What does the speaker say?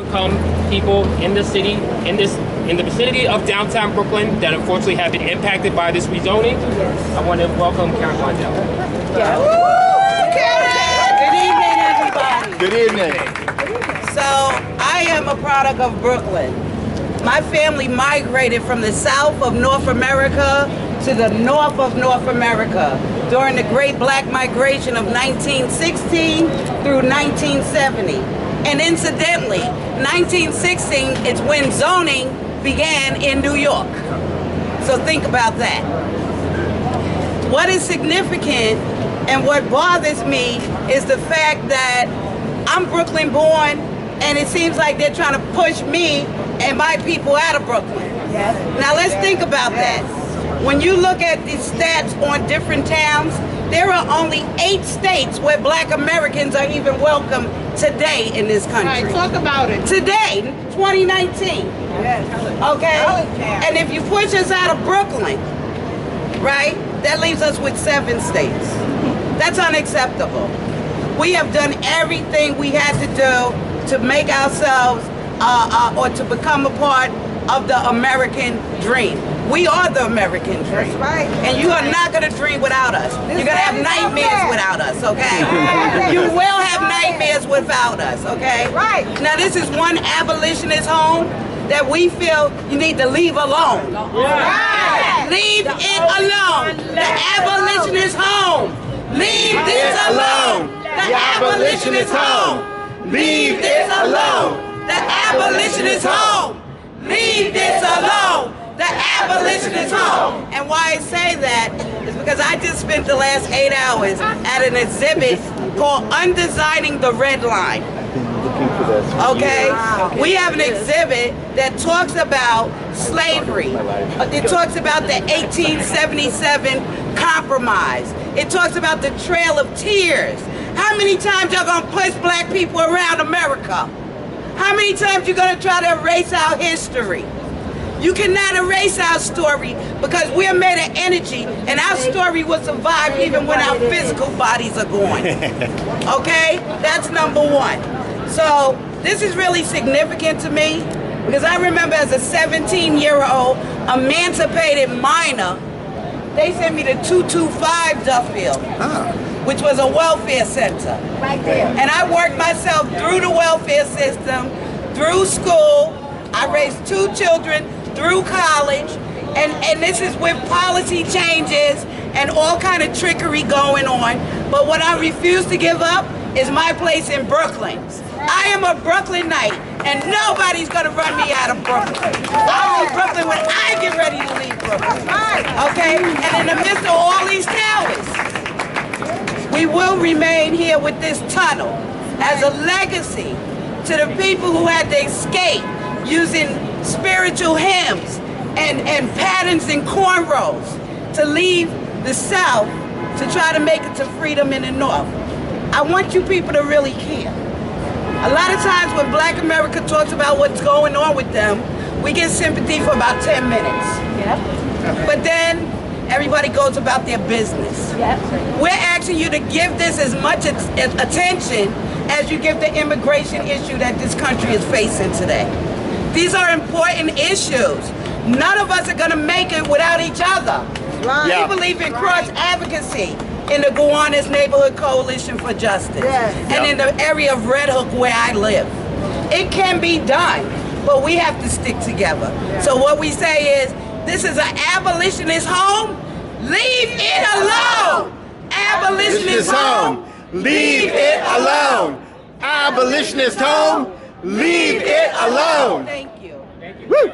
low-income people in the city, in the vicinity of downtown Brooklyn that unfortunately have been impacted by this rezoning. I want to welcome Karen Blondel. Good evening, everybody. Good evening. So, I am a product of Brooklyn. My family migrated from the south of North America to the north of North America during the Great Black Migration of 1916 through 1970. And incidentally, 1916 is when zoning began in New York. So think about that. What is significant and what bothers me is the fact that I'm Brooklyn born, and it seems like they're trying to push me and my people out of Brooklyn. Yes. Now let's think about that. When you look at the stats on different towns, there are only 8 states where Black Americans are even welcome today in this country. All right, talk about it. Today, 2019. Yes. Okay? And if you push us out of Brooklyn, right, that leaves us with 7 states. That's unacceptable. We have done everything we had to do to make ourselves or to become a part of the American dream. We are the American dream. That's right. And you are not going to dream without us. You're going to have nightmares without us, okay? You will have nightmares without us, okay? Right. Now this is one abolitionist home that we feel you need to leave alone. Right. Leave it alone. The abolitionist home. Leave this alone. The abolitionist home. Leave this alone. The abolitionist home. Leave this alone. The abolitionist home. And why I say that is because I just spent the last 8 hours at an exhibit called Undesigning the Red Line. Okay? We have an exhibit that talks about slavery. It talks about the 1877 compromise. It talks about the Trail of Tears. How many times y'all gonna push black people around America? How many times you gonna try to erase our history? You cannot erase our story because we're made of energy and our story will survive even when our physical bodies are gone. Okay? That's number one. So this is really significant to me because I remember as a 17-year-old emancipated minor, they sent me to 225 Duffield, which was a welfare center. Right there. And I worked myself through the welfare system, through school. I raised 2 children through college, and this is with policy changes and all kind of trickery going on. But what I refuse to give up is my place in Brooklyn. I am a Brooklynite, and nobody's gonna run me out of Brooklyn. I'll leave Brooklyn when I get ready to leave Brooklyn. Okay? And in the midst of all these towers, we will remain here with this tunnel as a legacy to the people who had to escape using spiritual hymns and patterns and cornrows to leave the South to try to make it to freedom in the North. I want you people to really care. A lot of times when Black America talks about what's going on with them, we get sympathy for about 10 minutes. Yep. But then everybody goes about their business. Yep. We're asking you to give this as much attention as you give the immigration issue that this country is facing today. These are important issues. None of us are going to make it without each other. Right. We believe in cross-advocacy in the Gowanus Neighborhood Coalition for Justice and in the area of Red Hook where I live. It can be done, but we have to stick together. So what we say is, this is an abolitionist home. Leave it alone. Abolitionist home. Leave it alone. Abolitionist home. Leave it alone. Thank you. Woo.